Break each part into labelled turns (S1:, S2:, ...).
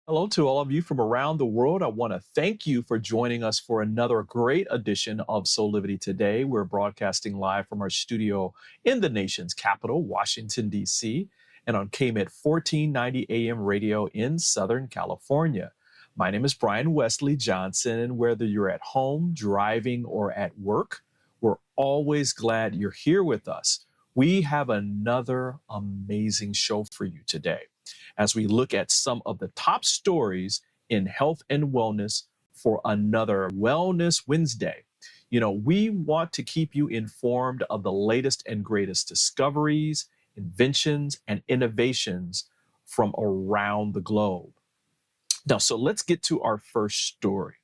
S1: Hello to all of you from around the world. I want to thank you for joining us for another great edition of Soulivity Today. We're broadcasting live from our studio in the nation's capital, Washington, D.C., and on KMET 1490 AM radio in Southern California. My name is Brian Westley Johnson, and whether you're at home, driving, or at work, we're always glad you're here with us. We have another amazing show for you today as we look at some of the top stories in health and wellness for another Wellness Wednesday. You know, we want to keep you informed of the latest and greatest discoveries, inventions, and innovations from around the globe. Now, so let's get to our first story.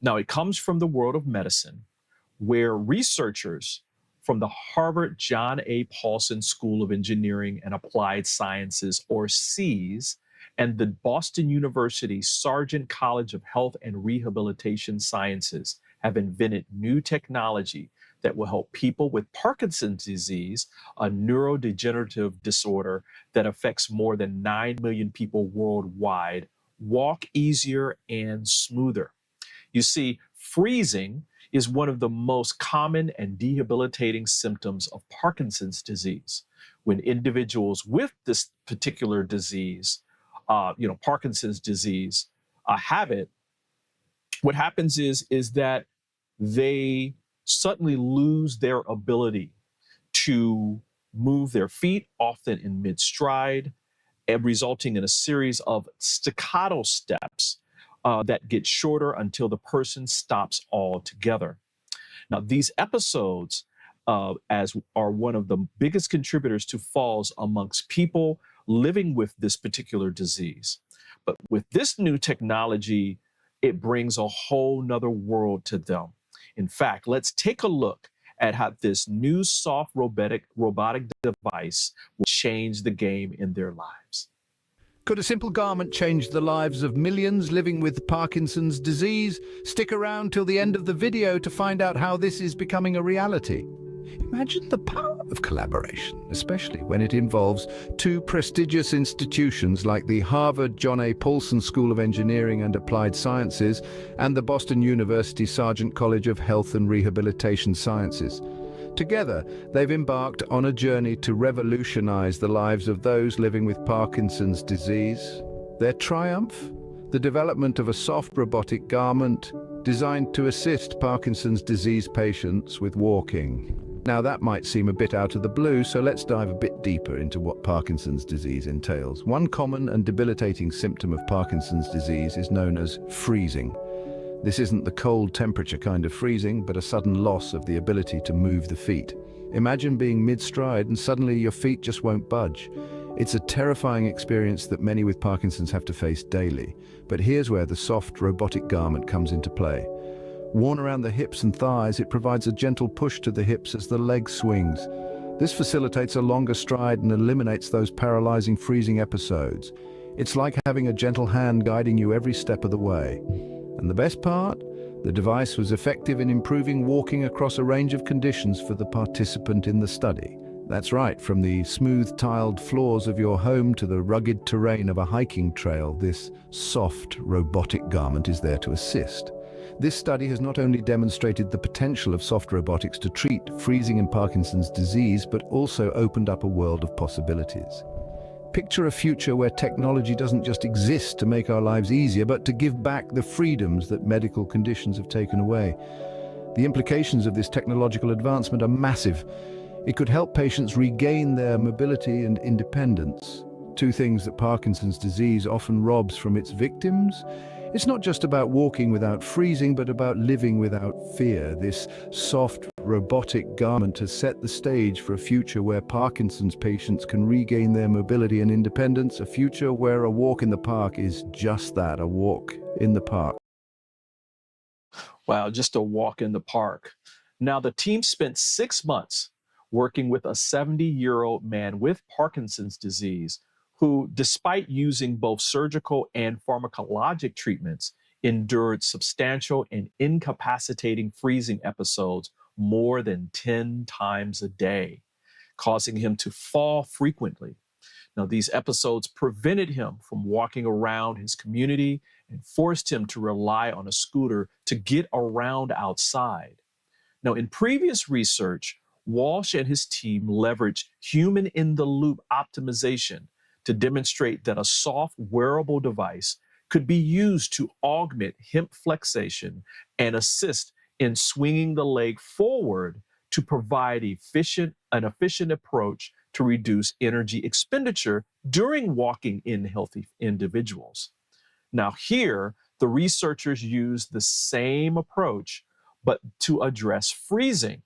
S1: Now, it comes from the world of medicine, where researchers from the Harvard John A. Paulson School of Engineering and Applied Sciences, or SEAS, and the Boston University Sargent College of Health and Rehabilitation Sciences have invented new technology that will help people with Parkinson's disease, a neurodegenerative disorder that affects more than 9 million people worldwide, walk easier and smoother. You see, freezing is one of the most common and debilitating symptoms of Parkinson's disease. When individuals with this particular disease, Parkinson's disease, have it, what happens is that they suddenly lose their ability to move their feet, often in mid-stride, and resulting in a series of staccato steps that get shorter until the person stops altogether. Now, these episodes as are one of the biggest contributors to falls amongst people living with this particular disease. But with this new technology, it brings a whole nother world to them. In fact, let's take a look at how this new soft robotic device will change the game in their lives.
S2: Could a simple garment change the lives of millions living with Parkinson's disease? Stick around till the end of the video to find out how this is becoming a reality. Imagine the power of collaboration, especially when it involves two prestigious institutions like the Harvard John A. Paulson School of Engineering and Applied Sciences and the Boston University Sargent College of Health and Rehabilitation Sciences. Together, they've embarked on a journey to revolutionize the lives of those living with Parkinson's disease. Their triumph? The development of a soft robotic garment designed to assist Parkinson's disease patients with walking. Now that might seem a bit out of the blue, so let's dive a bit deeper into what Parkinson's disease entails. One common and debilitating symptom of Parkinson's disease is known as freezing. This isn't the cold temperature kind of freezing, but a sudden loss of the ability to move the feet. Imagine being mid-stride and suddenly your feet just won't budge. It's a terrifying experience that many with Parkinson's have to face daily. But here's where the soft robotic garment comes into play. Worn around the hips and thighs, it provides a gentle push to the hips as the leg swings. This facilitates a longer stride and eliminates those paralyzing freezing episodes. It's like having a gentle hand guiding you every step of the way. And the best part? The device was effective in improving walking across a range of conditions for the participant in the study. That's right, from the smooth tiled floors of your home to the rugged terrain of a hiking trail, this soft robotic garment is there to assist. This study has not only demonstrated the potential of soft robotics to treat freezing and Parkinson's disease, but also opened up a world of possibilities. Picture a future where technology doesn't just exist to make our lives easier, but to give back the freedoms that medical conditions have taken away. The implications of this technological advancement are massive. It could help patients regain their mobility and independence, two things that Parkinson's disease often robs from its victims. It's not just about walking without freezing, but about living without fear. This soft, robotic garment has set the stage for a future where Parkinson's patients can regain their mobility and independence, a future where a walk in the park is just that, a walk in the park.
S1: Wow, just a walk in the park. Now, the team spent 6 months working with a 70-year-old man with Parkinson's disease who, despite using both surgical and pharmacologic treatments, endured substantial and incapacitating freezing episodes more than 10 times a day, causing him to fall frequently. Now, these episodes prevented him from walking around his community and forced him to rely on a scooter to get around outside. Now, in previous research, Walsh and his team leveraged human in the loop optimization to demonstrate that a soft wearable device could be used to augment hip flexation and assist in swinging the leg forward to provide an efficient approach to reduce energy expenditure during walking in healthy individuals. Now, here, the researchers used the same approach, but to address freezing.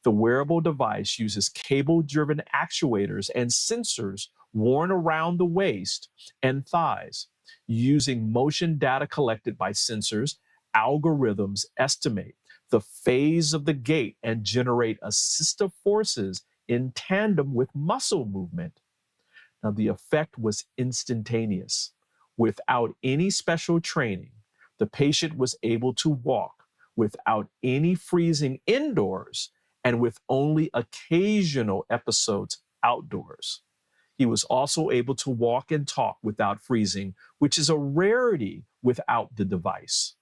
S1: The wearable device uses cable-driven actuators and sensors worn around the waist and thighs. Using motion data collected by sensors, algorithms estimate the phase of the gait and generate assistive forces in tandem with muscle movement. Now, the effect was instantaneous. Without any special training, the patient was able to walk without any freezing indoors and with only occasional episodes outdoors. He was also able to walk and talk without freezing, which is a rarity without the device.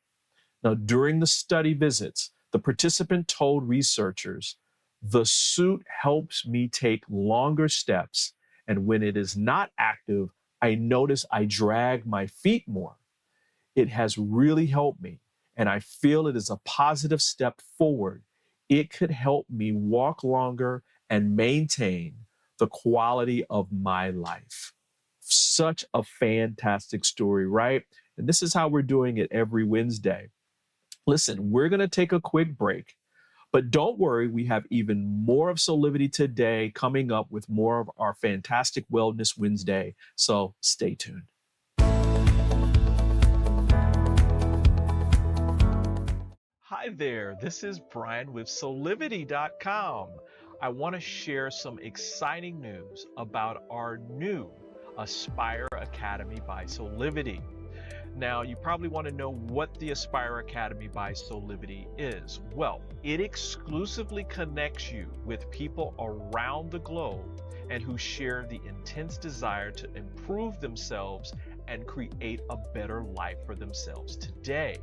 S1: Now, during the study visits, the participant told researchers, "The suit helps me take longer steps, and when it is not active, I notice I drag my feet more. It has really helped me, and I feel it is a positive step forward. It could help me walk longer and maintain the quality of my life." Such a fantastic story, right? And this is how we're doing it every Wednesday. Listen, we're going to take a quick break, but don't worry, we have even more of Soulivity today coming up with more of our fantastic Wellness Wednesday. So stay tuned. Hi there, this is Brian with Soulivity.com. I want to share some exciting news about our new Aspire Academy by Soulivity. Now, you probably want to know what the Aspire Academy by Soulivity is. Well, it exclusively connects you with people around the globe and who share the intense desire to improve themselves and create a better life for themselves today.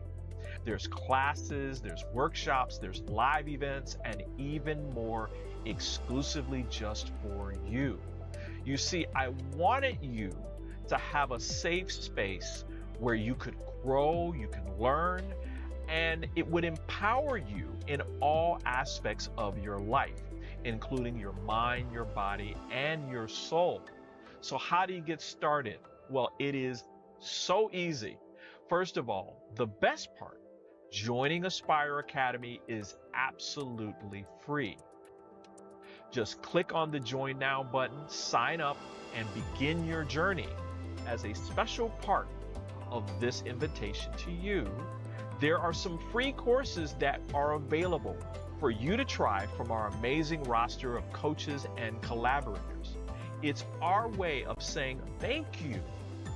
S1: There's classes, there's workshops, there's live events, and even more exclusively just for you. You see, I wanted you to have a safe space where you could grow, you can learn, and it would empower you in all aspects of your life, including your mind, your body, and your soul. So how do you get started? Well, it is so easy. First of all, the best part, joining Aspire Academy is absolutely free. Just click on the Join Now button, sign up, and begin your journey. As a special part of this invitation to you, there are some free courses that are available for you to try from our amazing roster of coaches and collaborators. It's our way of saying thank you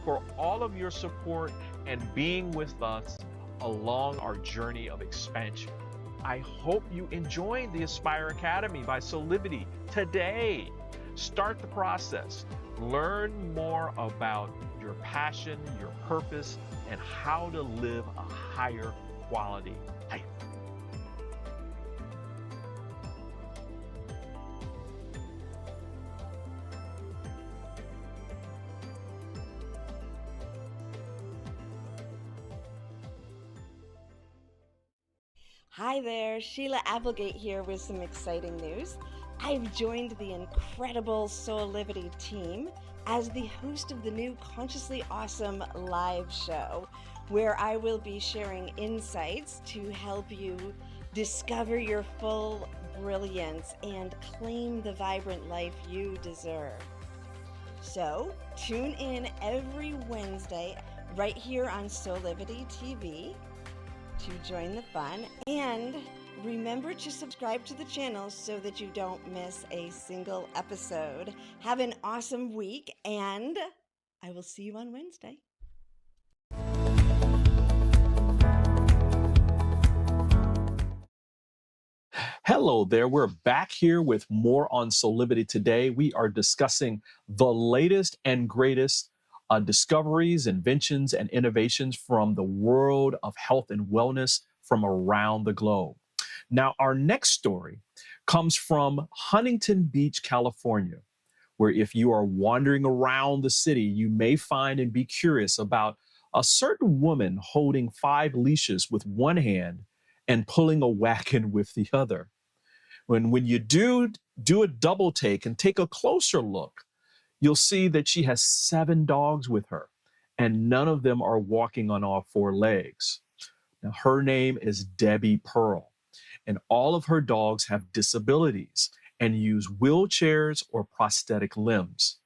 S1: for all of your support and being with us along our journey of expansion. I hope you enjoyed the Aspire Academy by Soulivity today. Start the process. Learn more about your passion, your purpose, and how to live a higher quality life.
S3: Hi there, Sheila Applegate here with some exciting news. I've joined the incredible Soulivity team as the host of the new Consciously Awesome live show, where I will be sharing insights to help you discover your full brilliance and claim the vibrant life you deserve. So tune in every Wednesday right here on Soulivity TV to join the fun, and remember to subscribe to the channel so that you don't miss a single episode. Have an awesome week, and I will see you on Wednesday.
S1: Hello there. We're back here with more on Soulivity today. We are discussing the latest and greatest discoveries, inventions, and innovations from the world of health and wellness from around the globe. Now, our next story comes from Huntington Beach, California, where if you are wandering around the city, you may find and be curious about a certain woman holding 5 leashes with one hand and pulling a wagon with the other. When you do a double take and take a closer look, you'll see that she has 7 dogs with her, and none of them are walking on all 4 legs. Now, her name is Debbie Pearl, and all of her dogs have disabilities and use wheelchairs or prosthetic limbs.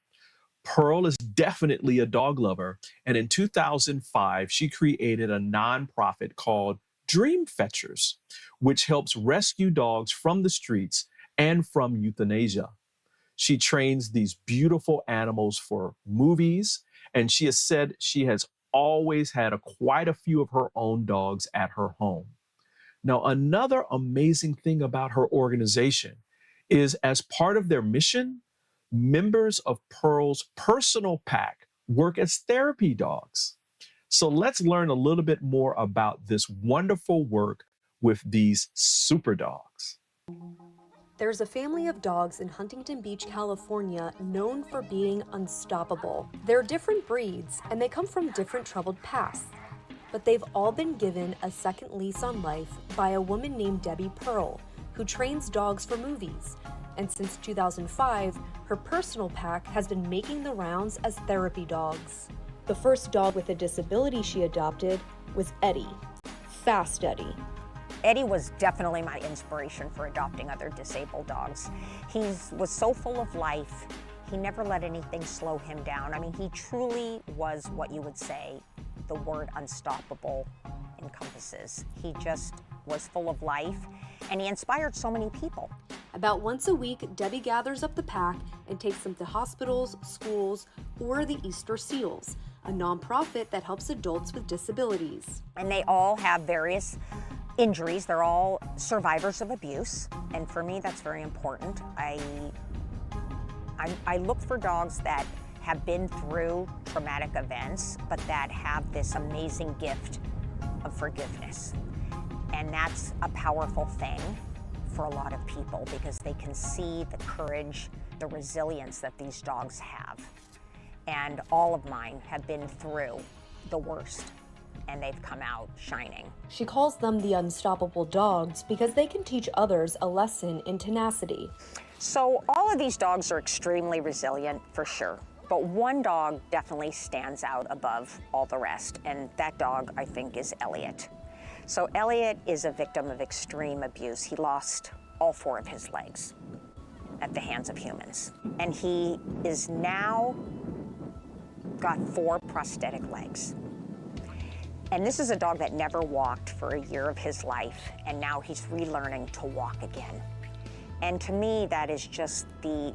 S1: Pearl is definitely a dog lover, and in 2005, she created a nonprofit called Dream Fetchers, which helps rescue dogs from the streets and from euthanasia. She trains these beautiful animals for movies, and she has said she has always had quite a few of her own dogs at her home. Now, another amazing thing about her organization is as part of their mission, members of Pearl's personal pack work as therapy dogs. So let's learn a little bit more about this wonderful work with these super dogs.
S4: There's a family of dogs in Huntington Beach, California, known for being unstoppable. They're different breeds, and they come from different troubled pasts. But they've all been given a second lease on life by a woman named Debbie Pearl, who trains dogs for movies. And since 2005, her personal pack has been making the rounds as therapy dogs. The first dog with a disability she adopted was Eddie. Fast Eddie.
S5: Eddie was definitely my inspiration for adopting other disabled dogs. He was so full of life. He never let anything slow him down. I mean, he truly was what you would say the word unstoppable encompasses. He just was full of life, and he inspired so many people.
S4: About once a week, Debbie gathers up the pack and takes them to hospitals, schools, or the Easter Seals, a nonprofit that helps adults with disabilities.
S5: And they all have various injuries. They're all survivors of abuse, and for me that's very important. I look for dogs that have been through traumatic events, but that have this amazing gift of forgiveness. And that's a powerful thing for a lot of people because they can see the courage, the resilience that these dogs have. And all of mine have been through the worst, and they've come out shining.
S4: She calls them the unstoppable dogs because they can teach others a lesson in tenacity.
S5: So all of these dogs are extremely resilient, for sure. But one dog definitely stands out above all the rest, and that dog, I think, is Elliot. So Elliot is a victim of extreme abuse. He lost all 4 of his legs at the hands of humans. And he is now got 4 prosthetic legs. And this is a dog that never walked for a year of his life, and now he's relearning to walk again. And to me, that is just the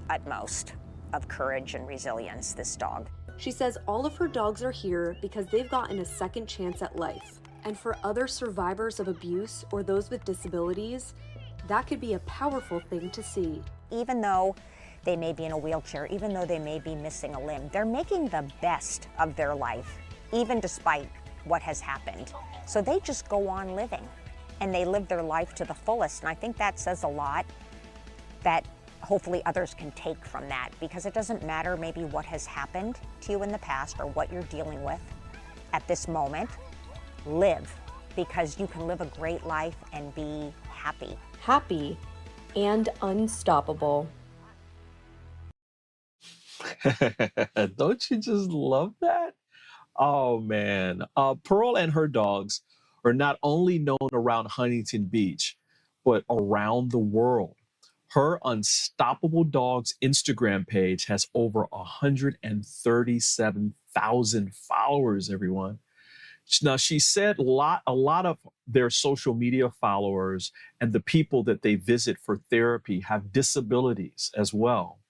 S5: utmost of courage and resilience, this dog.
S4: She says all of her dogs are here because they've gotten a second chance at life. And for other survivors of abuse or those with disabilities, that could be a powerful thing to see.
S5: Even though they may be in a wheelchair, even though they may be missing a limb, they're making the best of their life, even despite what has happened. So they just go on living, and they live their life to the fullest. And I think that says a lot that hopefully others can take from that, because it doesn't matter maybe what has happened to you in the past or what you're dealing with at this moment. Live, because you can live a great life and be happy.
S4: Happy and unstoppable.
S1: Don't you just love that? Oh man. Pearl and her dogs are not only known around Huntington Beach, but around the world. Her Unstoppable Dogs Instagram page has over 137,000 followers, everyone. Now, she said a lot of their social media followers and the people that they visit for therapy have disabilities as well.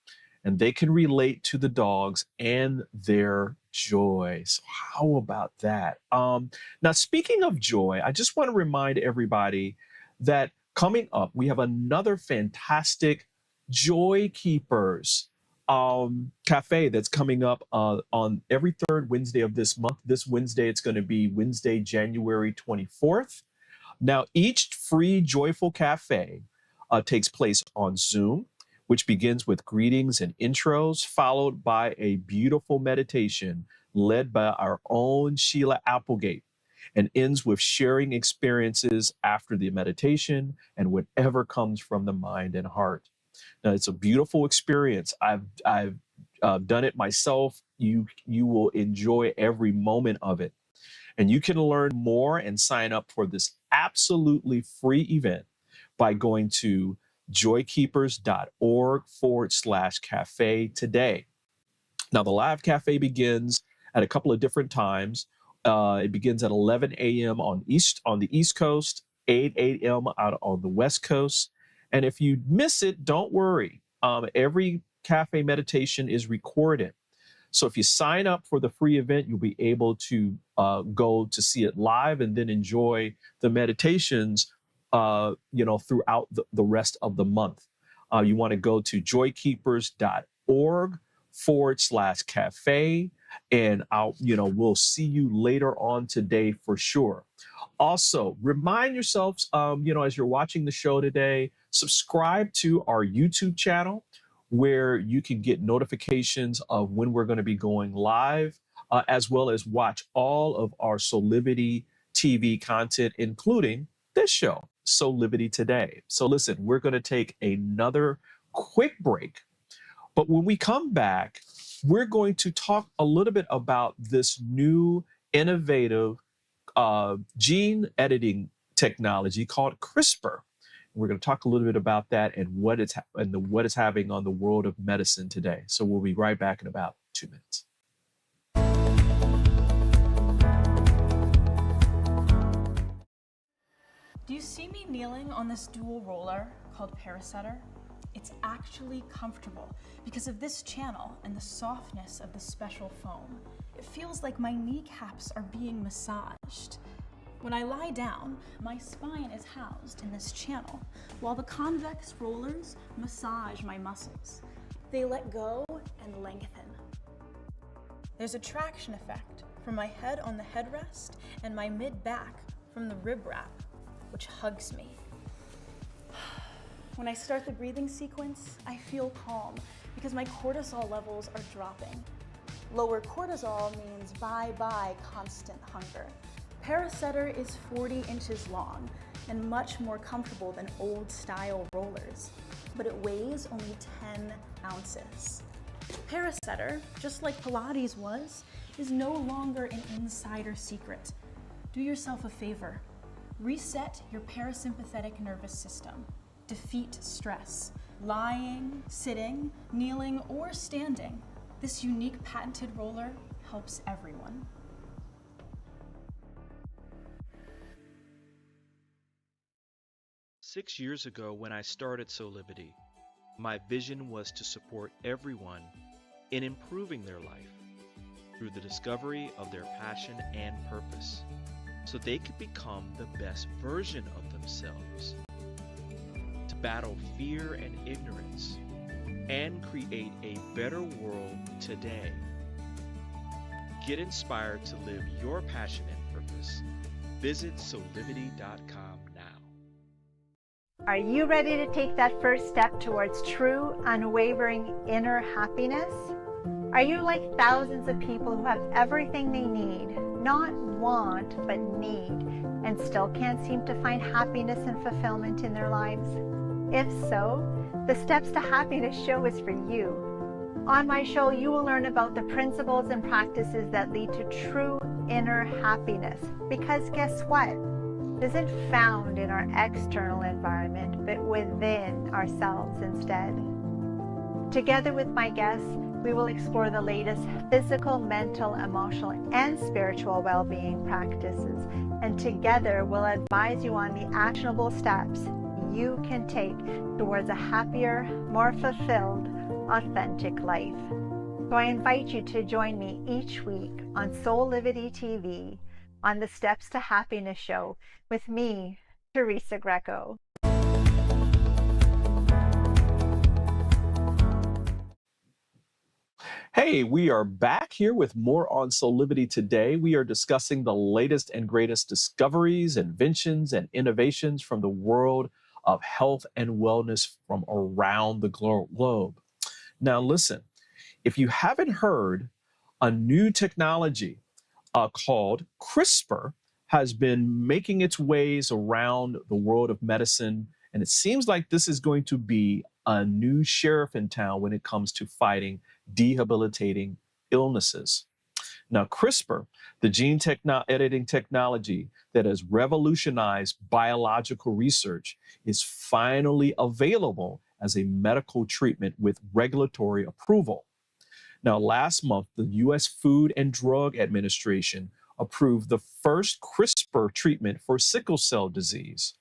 S1: And they can relate to the dogs and their joy. So how about that? Now, speaking of joy, I just want to remind everybody that Coming up, we have another fantastic Joy Keepers cafe that's coming up on every third Wednesday of this month. This Wednesday, it's going to be Wednesday, January 24th. Now, each free Joyful Cafe takes place on Zoom, which begins with greetings and intros, followed by a beautiful meditation led by our own Sheila Applegate, and ends with sharing experiences after the meditation and whatever comes from the mind and heart. Now, it's a beautiful experience. I've done it myself. You will enjoy every moment of it. And you can learn more and sign up for this absolutely free event by going to joykeepers.org/cafe today. Now, the live cafe begins at a couple of different times. It begins at 11 a.m. on the East Coast, 8 a.m. out on the West Coast. And if you miss it, don't worry. Every cafe meditation is recorded. So if you sign up for the free event, you'll be able to go to see it live and then enjoy the meditations, throughout the rest of the month. You want to go to joykeepers.org/cafe, and we'll see you later on today for sure. Also, remind yourselves, as you're watching the show today, subscribe to our YouTube channel, where you can get notifications of when we're going to be going live, as well as watch all of our Soulivity TV content, including this show, Soulivity Today. So listen, we're going to take another quick break, but when we come back, we're going to talk a little bit about this new innovative gene editing technology called CRISPR. We're going to talk a little bit about that and what it's having on the world of medicine today. So we'll be right back in about 2 minutes.
S6: Do you see me kneeling on this dual roller called Parasetter? It's actually comfortable because of this channel and the softness of the special foam. It feels like my kneecaps are being massaged. When I lie down, my spine is housed in this channel, while the convex rollers massage my muscles. They let go and lengthen. There's a traction effect from my head on the headrest and my mid-back from the rib wrap, which hugs me. When I start the breathing sequence, I feel calm because my cortisol levels are dropping. Lower cortisol means bye-bye constant hunger. Parasetter is 40 inches long and much more comfortable than old-style rollers, but it weighs only 10 ounces. Parasetter, just like Pilates was, is no longer an insider secret. Do yourself a favor. Reset your parasympathetic nervous system. Defeat stress. Lying, sitting, kneeling, or standing. This unique patented roller helps everyone.
S7: Six years ago, when I started Soulivity, my vision was to support everyone in improving their life through the discovery of their passion and purpose, so they could become the best version of themselves, to battle fear and ignorance, and create a better world today. Get inspired to live your passion and purpose. Visit Soulivity.com now.
S8: Are you ready to take that first step towards true, unwavering inner happiness? Are you like thousands of people who have everything they need, not want, but need, and still can't seem to find happiness and fulfillment in their lives? If so, the Steps to Happiness show is for you. On my show, you will learn about the principles and practices that lead to true inner happiness. Because guess what? It isn't found in our external environment, but within ourselves instead. Together with my guests, we will explore the latest physical, mental, emotional, and spiritual well-being practices. And together, we'll advise you on the actionable steps you can take towards a happier, more fulfilled, authentic life. So I invite you to join me each week on Soulivity TV on the Steps to Happiness show with me, Teresa Greco.
S1: Hey, we are back here with more on Soulivity today. We are discussing the latest and greatest discoveries, inventions, and innovations from the world of health and wellness from around the globe. Now, listen, if you haven't heard, a new technology called CRISPR has been making its ways around the world of medicine, and it seems like this is going to be a new sheriff in town when it comes to fighting debilitating illnesses. Now, CRISPR, the gene editing technology that has revolutionized biological research, is finally available as a medical treatment with regulatory approval. Now, last month, the U.S. Food and Drug Administration approved the first CRISPR treatment for sickle cell disease.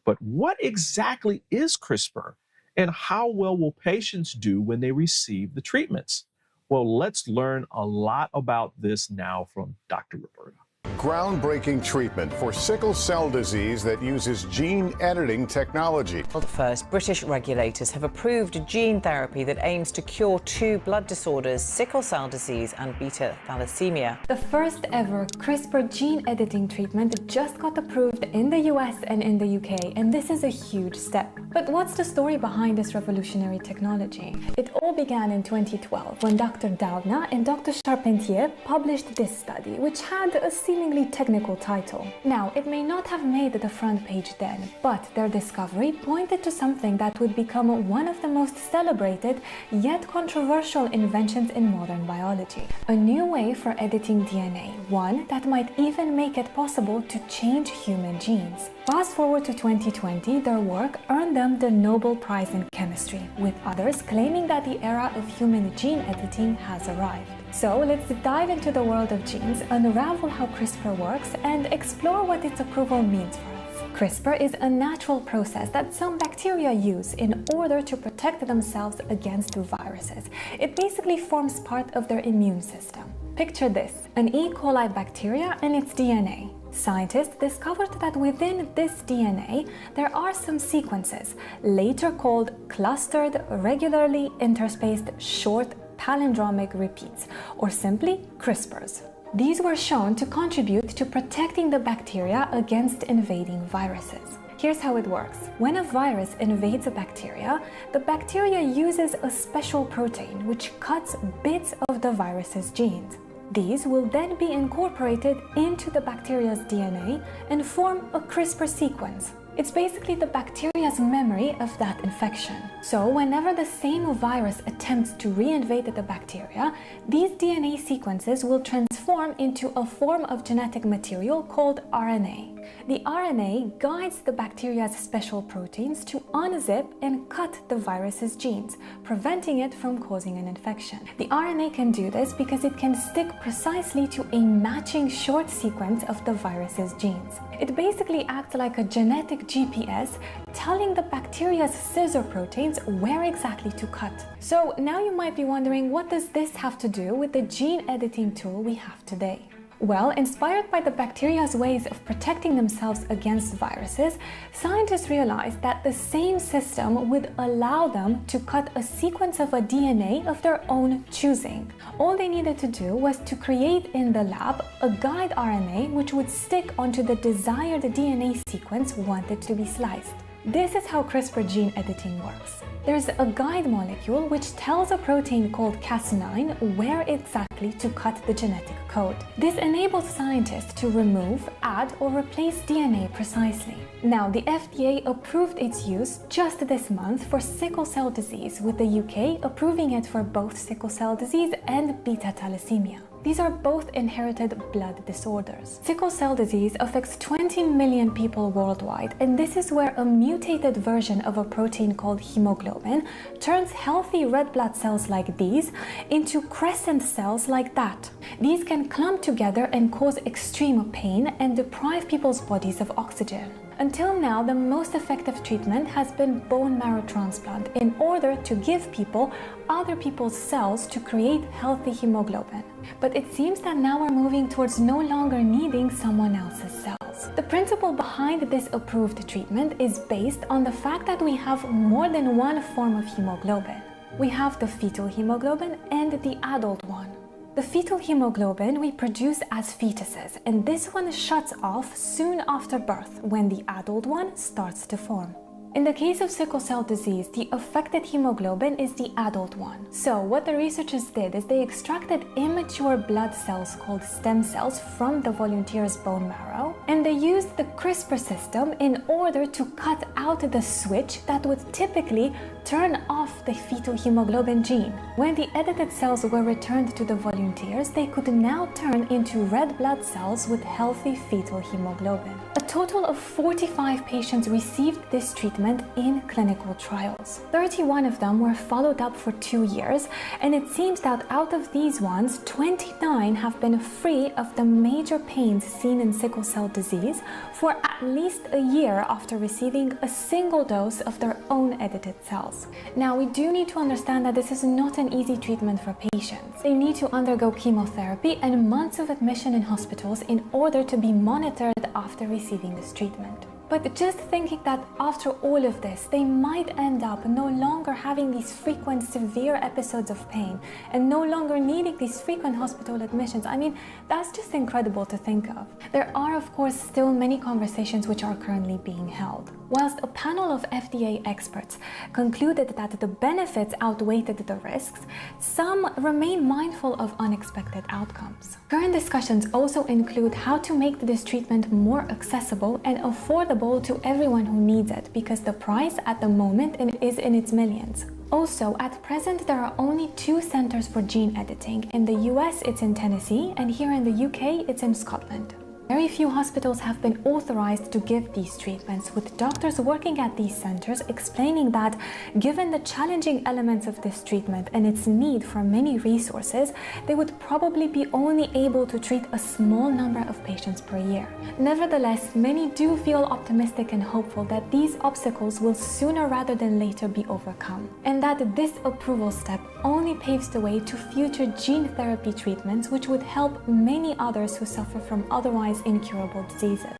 S1: But what exactly is CRISPR, and how well will patients do when they receive the treatments? Well, let's learn a lot about this now from Dr. Roberta.
S9: Groundbreaking treatment for sickle cell disease that uses gene editing technology.
S10: Well, first, British regulators have approved a gene therapy that aims to cure two blood disorders, sickle cell disease and beta thalassemia.
S11: The first ever CRISPR gene editing treatment just got approved in the US and in the UK, and this is a huge step. But what's the story behind this revolutionary technology? It all began in 2012 when Dr. Doudna and Dr. Charpentier published this study, which had a seemingly technical title. Now, it may not have made the front page then, but their discovery pointed to something that would become one of the most celebrated yet controversial inventions in modern biology. A new way for editing DNA, one that might even make it possible to change human genes. Fast forward to 2020, their work earned them the Nobel Prize in Chemistry, with others claiming that the era of human gene editing has arrived. So let's dive into the world of genes, unravel how CRISPR works, and explore what its approval means for us. CRISPR is a natural process that some bacteria use in order to protect themselves against viruses. It basically forms part of their immune system. Picture this, an E. coli bacteria and its DNA. Scientists discovered that within this DNA, there are some sequences, later called clustered, regularly interspaced, short palindromic repeats, or simply CRISPRs. These were shown to contribute to protecting the bacteria against invading viruses. Here's how it works. When a virus invades a bacteria, the bacteria uses a special protein which cuts bits of the virus's genes. These will then be incorporated into the bacteria's DNA and form a CRISPR sequence. It's basically the bacteria's memory of that infection. So whenever the same virus attempts to reinvade the bacteria, these DNA sequences will transform into a form of genetic material called RNA. The RNA guides the bacteria's special proteins to unzip and cut the virus's genes, preventing it from causing an infection. The RNA can do this because it can stick precisely to a matching short sequence of the virus's genes. It basically acts like a genetic GPS, telling the bacteria's scissor proteins where exactly to cut. So now you might be wondering, what does this have to do with the gene editing tool we have today? Well, inspired by the bacteria's ways of protecting themselves against viruses, scientists realized that the same system would allow them to cut a sequence of a DNA of their own choosing. All they needed to do was to create in the lab a guide RNA which would stick onto the desired DNA sequence wanted to be sliced. This is how CRISPR gene editing works. There's a guide molecule which tells a protein called Cas9 where exactly to cut the genetic code. This enables scientists to remove, add, or replace DNA precisely. Now, the FDA approved its use just this month for sickle cell disease, with the UK approving it for both sickle cell disease and beta thalassemia. These are both inherited blood disorders. Sickle cell disease affects 20 million people worldwide, and this is where a mutated version of a protein called hemoglobin turns healthy red blood cells like these into crescent cells like that. These can clump together and cause extreme pain and deprive people's bodies of oxygen. Until now, the most effective treatment has been bone marrow transplant in order to give people other people's cells to create healthy hemoglobin. But it seems that now we're moving towards no longer needing someone else's cells. The principle behind this approved treatment is based on the fact that we have more than one form of hemoglobin. We have the fetal hemoglobin and the adult one. The fetal hemoglobin we produce as fetuses, and this one shuts off soon after birth when the adult one starts to form. In the case of sickle cell disease, the affected hemoglobin is the adult one. So what the researchers did is they extracted immature blood cells called stem cells from the volunteer's bone marrow, and they used the CRISPR system in order to cut out the switch that would typically turn off the fetal hemoglobin gene. When the edited cells were returned to the volunteers, they could now turn into red blood cells with healthy fetal hemoglobin. A total of 45 patients received this treatment in clinical trials. 31 of them were followed up for 2 years, and it seems that out of these ones, 29 have been free of the major pains seen in sickle cell disease for at least a year after receiving a single dose of their own edited cells. Now, we do need to understand that this is not an easy treatment for patients. They need to undergo chemotherapy and months of admission in hospitals in order to be monitored after receiving this treatment. But just thinking that after all of this, they might end up no longer having these frequent severe episodes of pain and no longer needing these frequent hospital admissions, I mean, that's just incredible to think of. There are, of course, still many conversations which are currently being held. Whilst a panel of FDA experts concluded that the benefits outweighed the risks, some remain mindful of unexpected outcomes. Current discussions also include how to make this treatment more accessible and affordable to everyone who needs it, because the price at the moment is in its millions. Also, at present, there are only 2 centers for gene editing. In the US, it's in Tennessee, and here in the UK, it's in Scotland. Very few hospitals have been authorized to give these treatments, with doctors working at these centers explaining that given the challenging elements of this treatment and its need for many resources, they would probably be only able to treat a small number of patients per year. Nevertheless, many do feel optimistic and hopeful that these obstacles will sooner rather than later be overcome, and that this approval step only paves the way to future gene therapy treatments which would help many others who suffer from otherwise incurable diseases.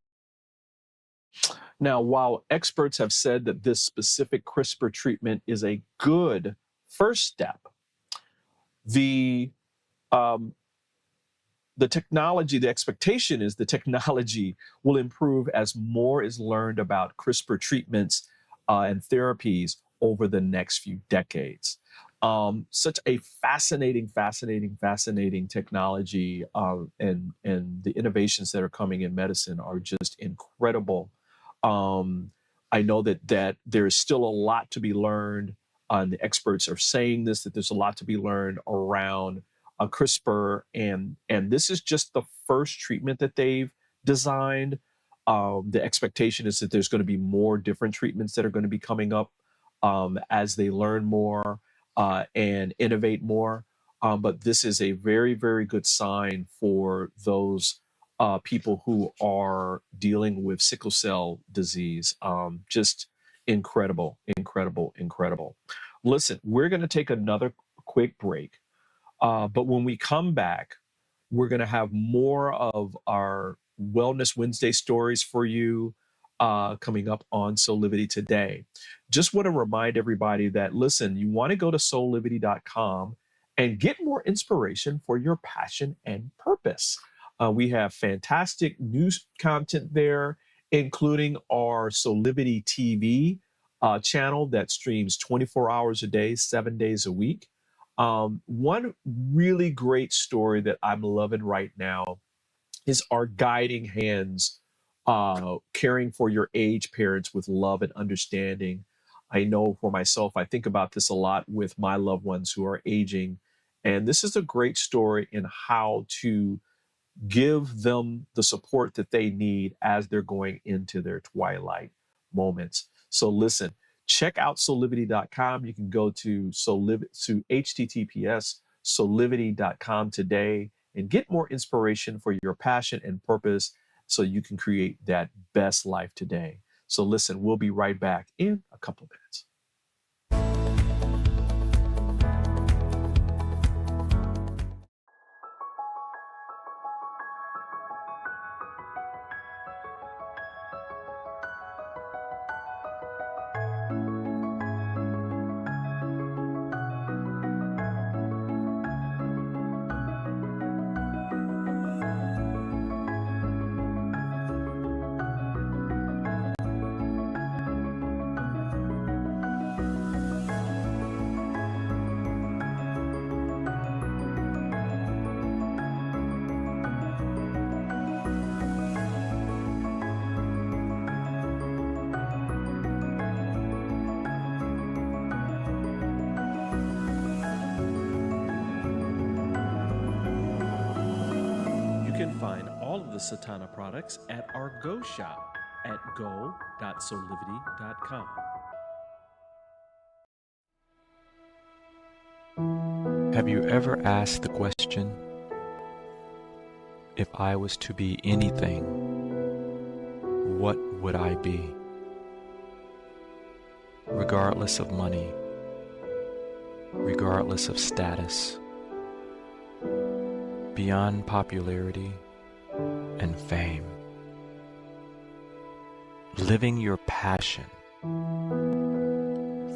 S1: Now, while experts have said that this specific CRISPR treatment is a good first step, the technology, the expectation is the technology will improve as more is learned about CRISPR treatments and therapies over the next few decades. Such a fascinating technology, and the innovations that are coming in medicine are just incredible. I know that there's still a lot to be learned, and the experts are saying this, that there's a lot to be learned around CRISPR, and this is just the first treatment that they've designed. The expectation is that there's going to be more different treatments that are going to be coming up as they learn more and innovate more. But this is a very, very good sign for those people who are dealing with sickle cell disease. Just incredible. Listen, we're going to take another quick break. But when we come back, we're going to have more of our Wellness Wednesday stories for you coming up on Soulivity today. Just want to remind everybody that, listen, you want to go to soulivity.com and get more inspiration for your passion and purpose. We have fantastic news content there, including our Soulivity TV channel that streams 24 hours a day, 7 days a week. One really great story that I'm loving right now is our Guiding Hands, caring for your aged parents with love and understanding. I know for myself, I think about this a lot with my loved ones who are aging. And this is a great story in how to give them the support that they need as they're going into their twilight moments. So listen, check out soulivity.com. You can go to https soulivity.com today and get more inspiration for your passion and purpose so you can create that best life today. So listen, we'll be right back in a couple of minutes. all of the Satana products at our Go shop at go.soulivity.com.
S12: Have you ever asked the question, if I was to be anything, what would I be? Regardless of money, regardless of status, beyond popularity and fame. Living your passion,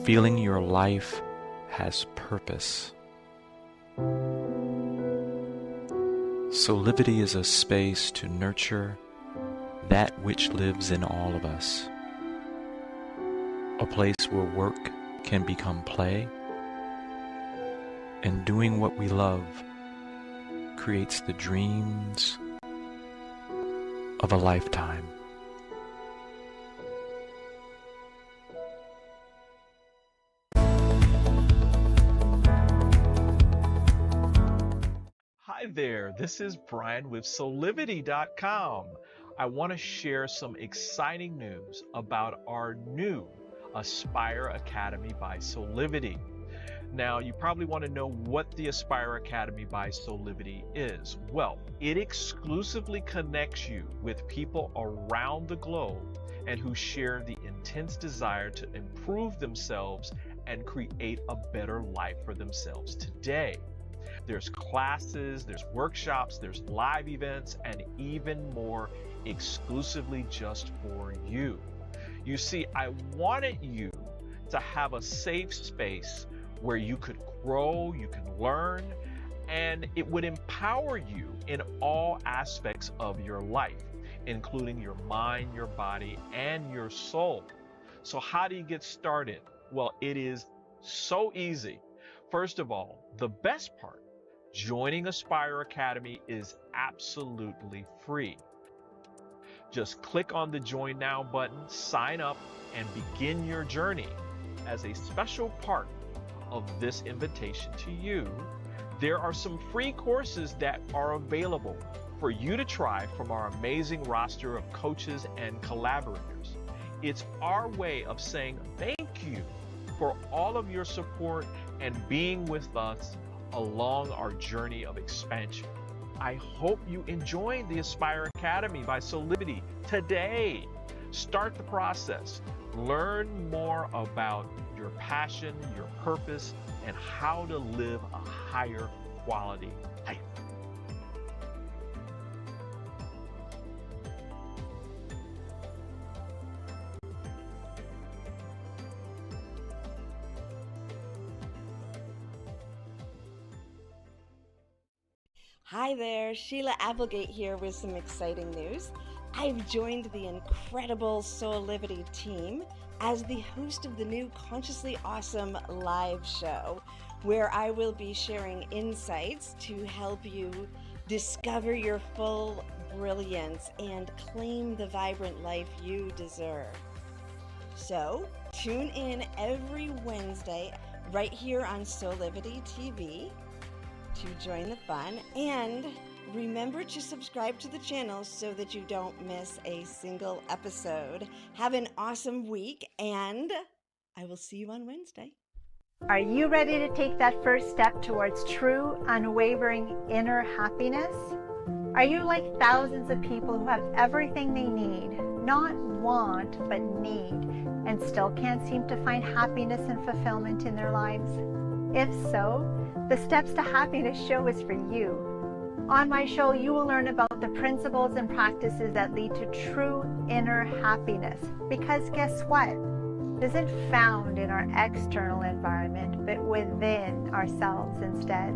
S12: feeling your life has purpose. Soulivity is a space to nurture that which lives in all of us. A place where work can become play, and doing what we love creates the dreams of a lifetime.
S1: Hi there, this is Brian with Soulivity.com. I want to share some exciting news about our new Aspire Academy by Soulivity. Now, you probably want to know what the Aspire Academy by Soulivity is. Well, it exclusively connects you with people around the globe and who share the intense desire to improve themselves and create a better life for themselves today. There's classes, there's workshops, there's live events, and even more exclusively just for you. You see, I wanted you to have a safe space where you could grow, you can learn, and it would empower you in all aspects of your life, including your mind, your body, and your soul. So how do you get started? Well, it is so easy. First of all, the best part, joining Aspire Academy is absolutely free. Just click on the Join Now button, sign up, and begin your journey. As a special part of this invitation to you, there are some free courses that are available for you to try from our amazing roster of coaches and collaborators. It's our way of saying thank you for all of your support and being with us along our journey of expansion. I hope you enjoyed the Aspire Academy by Soulivity today. Start the process. Learn more about your passion, your purpose, and how to live a higher quality life.
S3: Hi there, Sheila Applegate here with some exciting news. I've joined the incredible Soulivity team as the host of the new Consciously Awesome live show, where I will be sharing insights to help you discover your full brilliance and claim the vibrant life you deserve. So, tune in every Wednesday right here on Soulivity TV to join the fun, and remember to subscribe to the channel so that you don't miss a single episode. Have an awesome week, and I will see you on Wednesday.
S8: Are you ready to take that first step towards true, unwavering inner happiness? Are you like thousands of people who have everything they need, not want, but need, and still can't seem to find happiness and fulfillment in their lives? If so, the Steps to Happiness show is for you. On my show, you will learn about the principles and practices that lead to true inner happiness. Because guess what? It isn't found in our external environment, but within ourselves instead.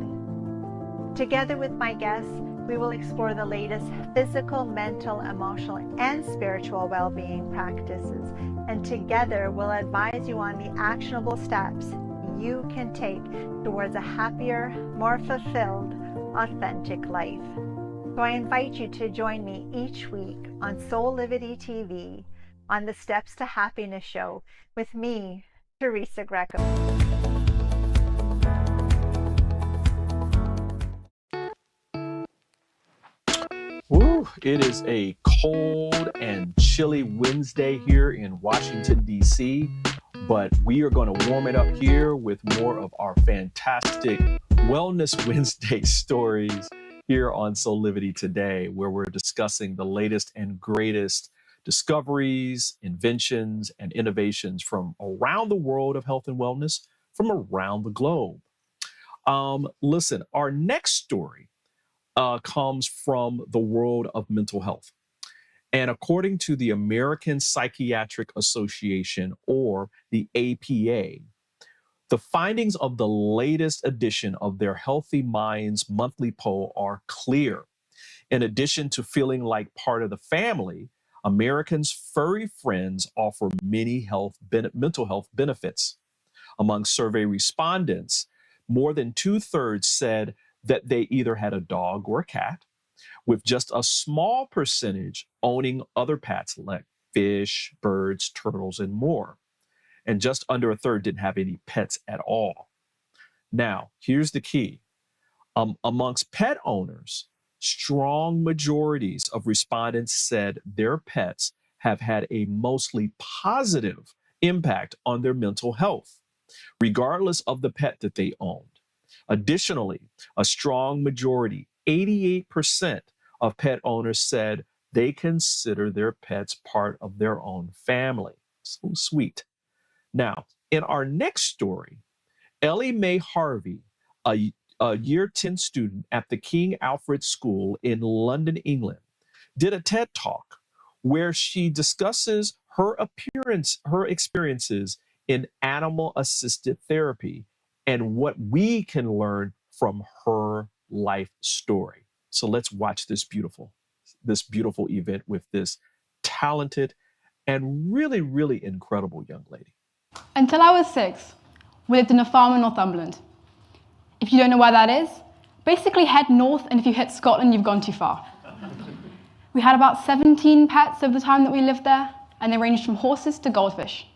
S8: Together with my guests, we will explore the latest physical, mental, emotional, and spiritual well-being practices. And together, we'll advise you on the actionable steps you can take towards a happier, more fulfilled, authentic life. So I invite you to join me each week on Soulivity TV on the Steps to Happiness show with me, Teresa Greco.
S9: Woo!
S1: It is a cold and chilly Wednesday here in Washington, D.C., but we are going to warm it up here with more of our fantastic Wellness Wednesday stories here on Soulivity today, where we're discussing the latest and greatest discoveries, inventions, and innovations from around the world of health and wellness from around the globe. Listen, our next story comes from the world of mental health. And according to the American Psychiatric Association, or the APA, the findings of the latest edition of their Healthy Minds monthly poll are clear. In addition to feeling like part of the family, Americans' furry friends offer many mental health benefits. Among survey respondents, more than 2/3 said that they either had a dog or a cat, with just a small percentage owning other pets like fish, birds, turtles, and more. And just under a third didn't have any pets at all. Now, here's the key. Amongst pet owners, strong majorities of respondents said their pets have had a mostly positive impact on their mental health, regardless of the pet that they owned. Additionally, a strong majority, 88% of pet owners said they consider their pets part of their own family. So sweet. Now, in our next story, Ellie Mae Harvey, a year 10 student at the King Alfred School in London, England, did a TED Talk where she discusses her experiences in animal-assisted therapy and what we can learn from her life story. So let's watch this beautiful event with this talented and really, really incredible young lady.
S13: Until I was 6, we lived in a farm in Northumberland. If you don't know where that is, basically head north, and if you hit Scotland, you've gone too far. We had about 17 pets over the time that we lived there, and they ranged from horses to goldfish.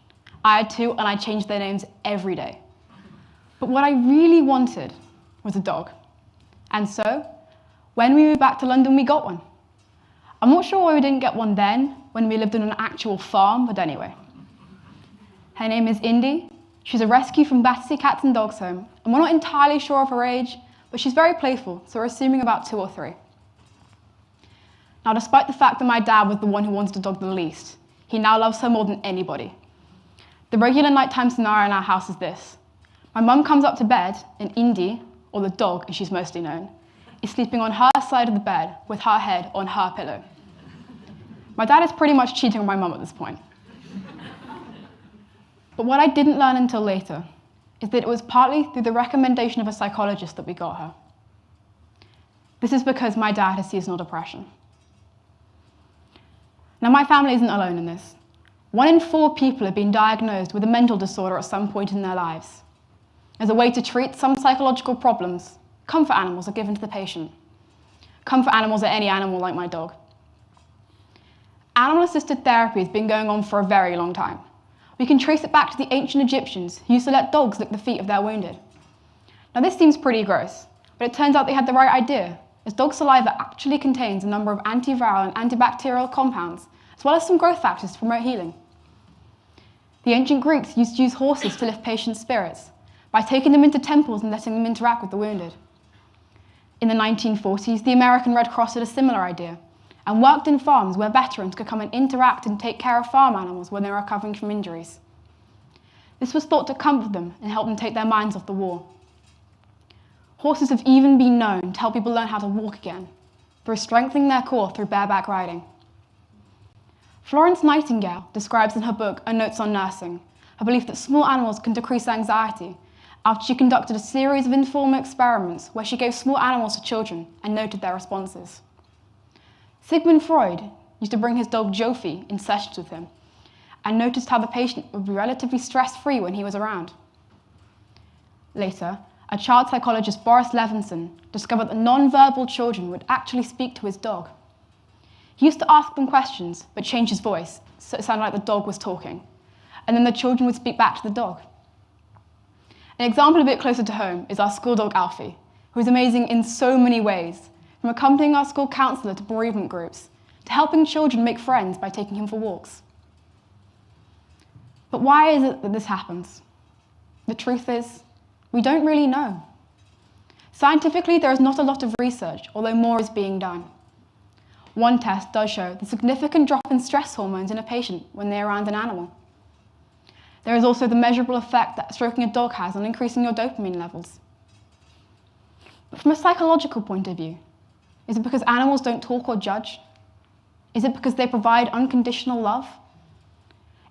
S13: I had 2, and I changed their names every day. But what I really wanted was a dog. And so, when we moved back to London, we got one. I'm not sure why we didn't get one then, when we lived on an actual farm, but anyway. Her name is Indy. She's a rescue from Battersea Cats and Dogs Home, and we're not entirely sure of her age, but she's very playful, so we're assuming about 2 or 3. Now, despite the fact that my dad was the one who wanted a dog the least, he now loves her more than anybody. The regular nighttime scenario in our house is this. My mum comes up to bed, and Indy, or the dog as she's mostly known, is sleeping on her side of the bed with her head on her pillow. My dad is pretty much cheating on my mum at this point. But what I didn't learn until later is that it was partly through the recommendation of a psychologist that we got her. This is because my dad has seasonal depression. Now, my family isn't alone in this. 1 in 4 people have been diagnosed with a mental disorder at some point in their lives. As a way to treat some psychological problems, comfort animals are given to the patient. Comfort animals are any animal like my dog. Animal-assisted therapy has been going on for a very long time. We can trace it back to the ancient Egyptians who used to let dogs lick the feet of their wounded. Now, this seems pretty gross, but it turns out they had the right idea, as dog saliva actually contains a number of antiviral and antibacterial compounds, as well as some growth factors to promote healing. The ancient Greeks used to use horses to lift patients' spirits by taking them into temples and letting them interact with the wounded. In the 1940s, the American Red Cross had a similar idea and worked in farms where veterans could come and interact and take care of farm animals when they were recovering from injuries. This was thought to comfort them and help them take their minds off the war. Horses have even been known to help people learn how to walk again through strengthening their core through bareback riding. Florence Nightingale describes in her book, A Notes on Nursing, her belief that small animals can decrease anxiety after she conducted a series of informal experiments where she gave small animals to children and noted their responses. Sigmund Freud used to bring his dog Jofi in sessions with him and noticed how the patient would be relatively stress-free when he was around. Later, a child psychologist, Boris Levinson, discovered that non-verbal children would actually speak to his dog. He used to ask them questions, but change his voice so it sounded like the dog was talking, and then the children would speak back to the dog. An example a bit closer to home is our school dog Alfie, who is amazing in so many ways, from accompanying our school counsellor to bereavement groups, to helping children make friends by taking him for walks. But why is it that this happens? The truth is, we don't really know. Scientifically, there is not a lot of research, although more is being done. One test does show the significant drop in stress hormones in a patient when they're around an animal. There is also the measurable effect that stroking a dog has on increasing your dopamine levels. But from a psychological point of view, is it because animals don't talk or judge? Is it because they provide unconditional love?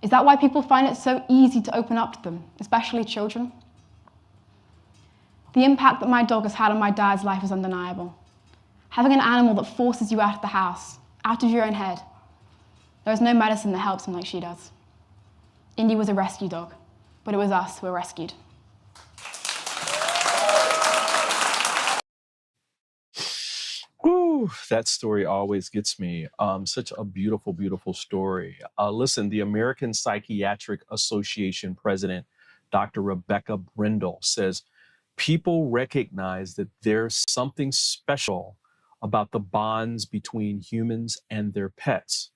S13: Is that why people find it so easy to open up to them, especially children? The impact that my dog has had on my dad's life is undeniable. Having an animal that forces you out of the house, out of your own head. There is no medicine that helps him like she does. Indy was a rescue dog, but it was us who were rescued.
S1: Whew, that story always gets me. Such a beautiful, beautiful story. Listen, the American Psychiatric Association president, Dr. Rebecca Brindle, says people recognize that there's something special about the bonds between humans and their pets,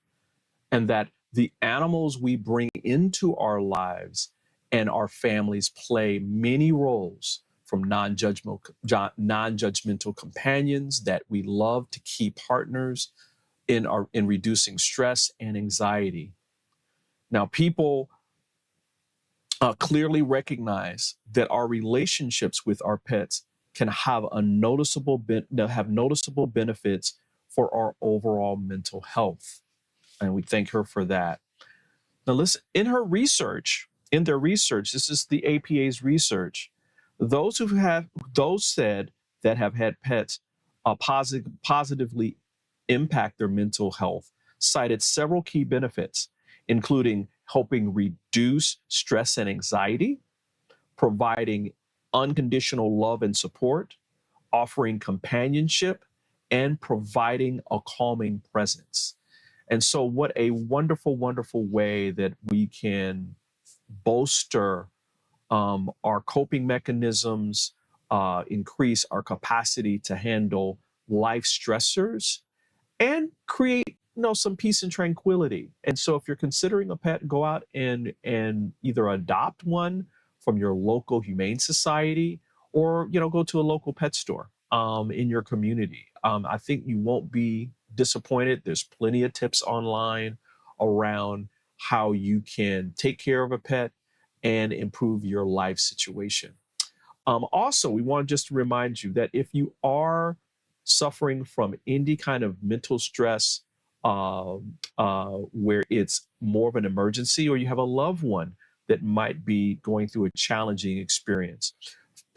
S1: and that the animals we bring into our lives and our families play many roles, from non-judgmental companions that we love to key partners in reducing stress and anxiety. Now, people clearly recognize that our relationships with our pets can have noticeable benefits for our overall mental health, and we thank her for that. Now, listen, in their research, this is the APA's research. Those said that have had pets positively impact their mental health cited several key benefits, including helping reduce stress and anxiety, providing unconditional love and support, offering companionship, and providing a calming presence. And so what a wonderful, wonderful way that we can bolster our coping mechanisms, increase our capacity to handle life stressors, and create some peace and tranquility. And so if you're considering a pet, go out and either adopt one from your local humane society, or go to a local pet store in your community. I think you won't be disappointed. There's plenty of tips online around how you can take care of a pet and improve your life situation. Also, we want just to remind you that if you are suffering from any kind of mental stress where it's more of an emergency, or you have a loved one that might be going through a challenging experience,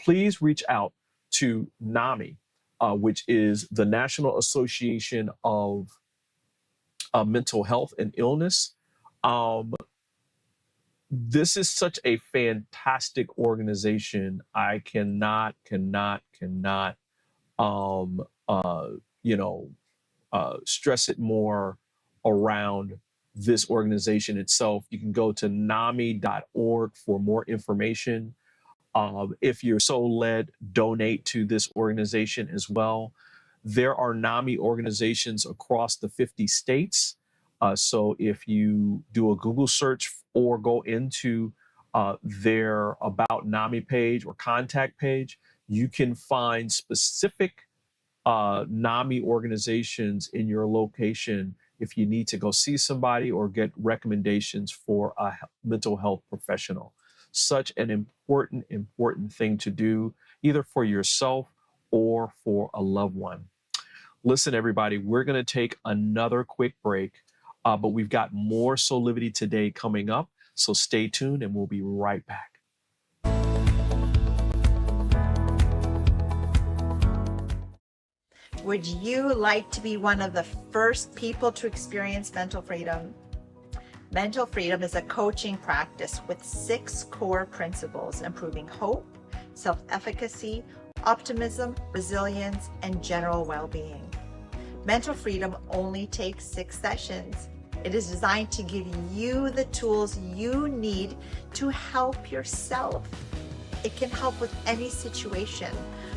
S1: please reach out to NAMI, which is the National Association of Mental Health and Illness. This is such a fantastic organization. I cannot stress it more around this organization itself. You can go to NAMI.org for more information. If you're so led, donate to this organization as well. There are NAMI organizations across the 50 states. So if you do a Google search or go into their About NAMI page or contact page, you can find specific NAMI organizations in your location if you need to go see somebody or get recommendations for a mental health professional. Such an important thing to do, either for yourself or for a loved one. Listen, everybody, we're going to take another quick break, but we've got more Soulivity Today coming up, so stay tuned and we'll be right back.
S14: Would you like to be one of the first people to experience mental freedom? Mental freedom is a coaching practice with 6 core principles: improving hope, self-efficacy, optimism, resilience, and general well-being. Mental freedom only takes 6 sessions. It is designed to give you the tools you need to help yourself. It can help with any situation: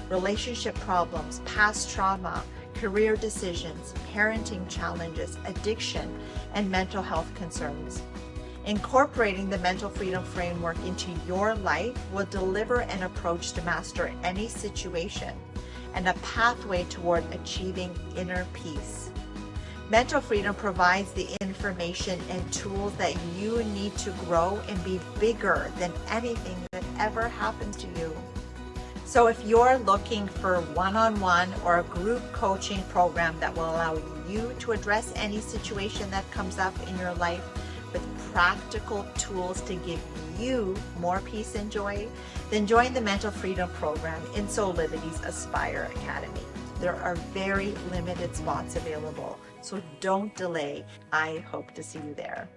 S14: relationship problems, past trauma, career decisions, parenting challenges, addiction, and mental health concerns. Incorporating the Mental Freedom Framework into your life will deliver an approach to master any situation and a pathway toward achieving inner peace. Mental Freedom provides the information and tools that you need to grow and be bigger than anything that ever happened to you. So if you're looking for one-on-one or a group coaching program that will allow you to address any situation that comes up in your life with practical tools to give you more peace and joy, then join the Mental Freedom Program in Soulivity's Aspire Academy. There are very limited spots available, so don't delay. I hope to see you there.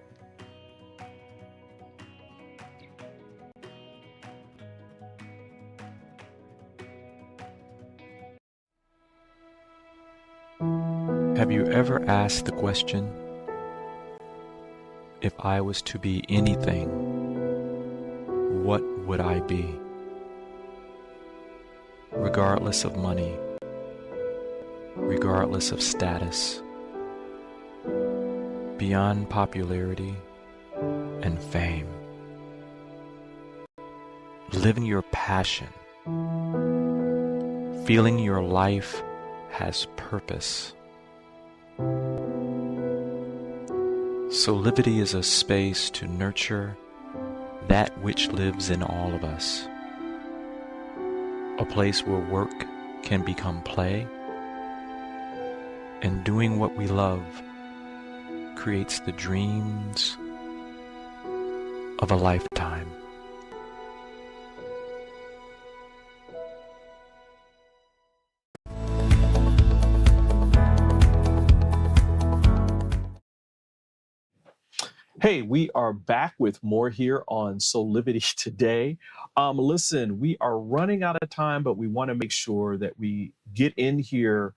S12: Have you ever asked the question, if I was to be anything, what would I be? Regardless of money, regardless of status, beyond popularity and fame. Living your passion, feeling your life has purpose. Soulivity is a space to nurture that which lives in all of us. A place where work can become play, and doing what we love creates the dreams of a lifetime.
S1: Hey, we are back with more here on Soulivity today. Listen, we are running out of time, but we want to make sure that we get in here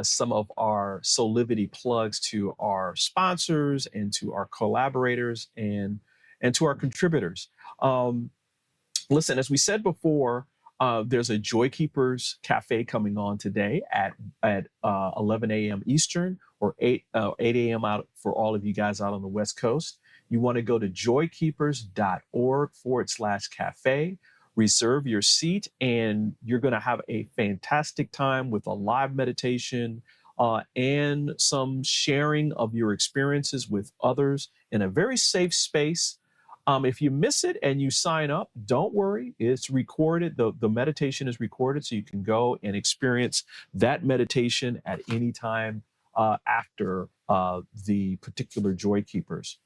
S1: some of our Soulivity plugs to our sponsors and to our collaborators and to our contributors. Listen, as we said before, there's a Joy Keepers Cafe coming on today at 11 a.m. Eastern or 8 a.m. out for all of you guys out on the West Coast. You want to go to joykeepers.org/cafe, reserve your seat, and you're going to have a fantastic time with a live meditation and some sharing of your experiences with others in a very safe space. If you miss it and you sign up, don't worry. It's recorded. The meditation is recorded, so you can go and experience that meditation at any time after the particular Joy Keepers.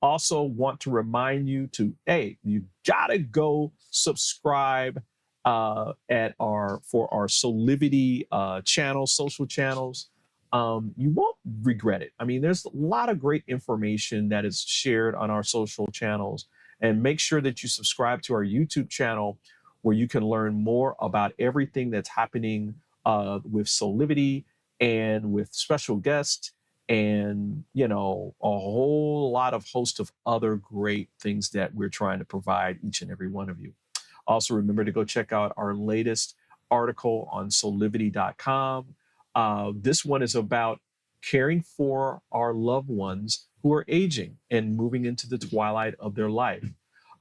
S1: Also want to remind you to, hey, you gotta go subscribe for our Soulivity channel, social channels. You won't regret it. I mean, there's a lot of great information that is shared on our social channels. And make sure that you subscribe to our YouTube channel where you can learn more about everything that's happening with Soulivity and with special guests and, you know, a whole lot of host of other great things that we're trying to provide each and every one of you. Also, remember to go check out our latest article on soulivity.com. This one is about caring for our loved ones who are aging and moving into the twilight of their life.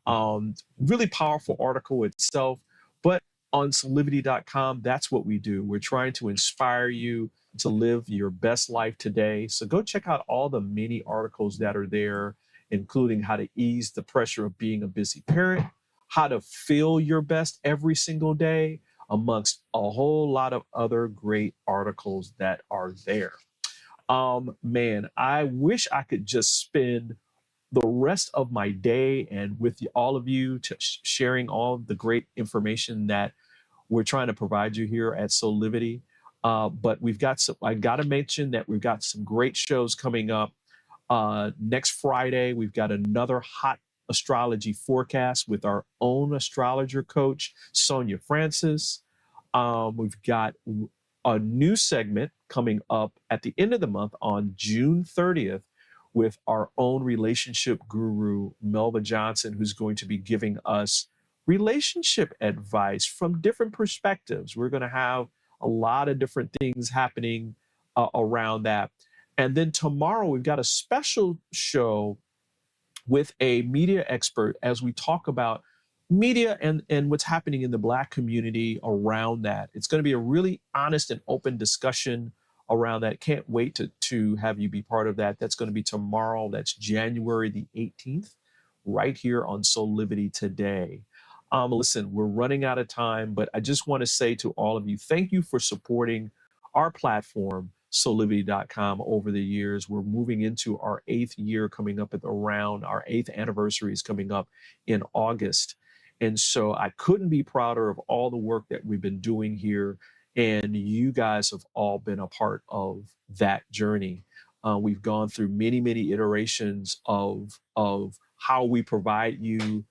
S1: Really powerful article itself, but on soulivity.com, that's what we do. We're trying to inspire you to live your best life today. So go check out all the many articles that are there, including how to ease the pressure of being a busy parent, how to feel your best every single day, amongst a whole lot of other great articles that are there. Man, I wish I could just spend the rest of my day and with all of you sharing all of the great information that we're trying to provide you here at Soulivity. But we've got some, I got to mention that we've got some great shows coming up. Next Friday, we've got another hot astrology forecast with our own astrologer coach, Sonia Francis. We've got a new segment coming up at the end of the month on June 30th with our own relationship guru, Melva Johnson, who's going to be giving us relationship advice from different perspectives. We're going to have a lot of different things happening around that. And then tomorrow we've got a special show with a media expert as we talk about media and what's happening in the Black community around that. It's going to be a really honest and open discussion around that. Can't wait to have you be part of that. That's going to be tomorrow. That's January the 18th, right here on Soulivity Today. Listen, we're running out of time, but I just want to say to all of you, thank you for supporting our platform, Soulivity.com, over the years. We're moving into our 8th year coming up at around our 8th anniversary is coming up in August. And so I couldn't be prouder of all the work that we've been doing here. And you guys have all been a part of that journey. We've gone through many, many iterations of how we provide you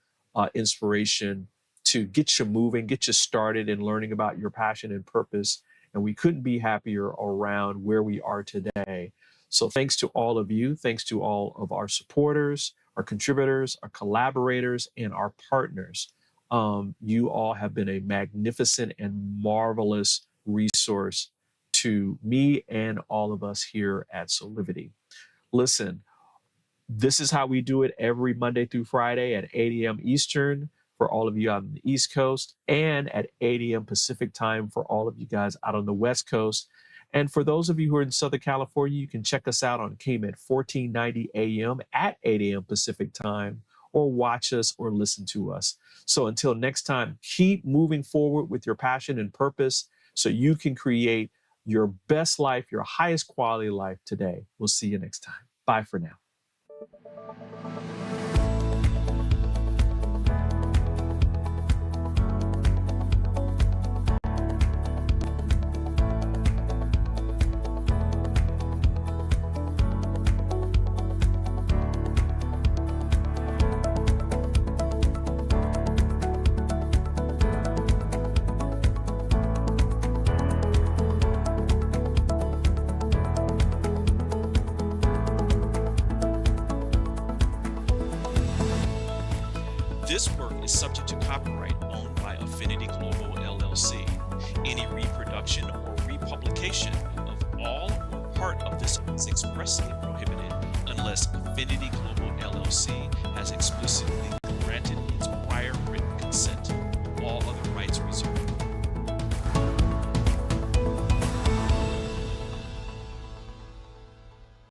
S1: inspiration to get you moving, get you started in learning about your passion and purpose. And we couldn't be happier around where we are today. So thanks to all of you. Thanks to all of our supporters, our contributors, our collaborators, and our partners. You all have been a magnificent and marvelous resource to me and all of us here at Soulivity. Listen, this is how we do it every Monday through Friday at 8 a.m. Eastern for all of you out on the East Coast, and at 8 a.m. Pacific time for all of you guys out on the West Coast. And for those of you who are in Southern California, you can check us out on KMET 1490 AM at 8 a.m. Pacific time, or watch us or listen to us. So until next time, keep moving forward with your passion and purpose so you can create your best life, your highest quality life today. We'll see you next time. Bye for now. This work is subject to copyright owned by Affinity Global LLC. Any reproduction or republication of all or part of this is expressly prohibited unless Affinity Global LLC has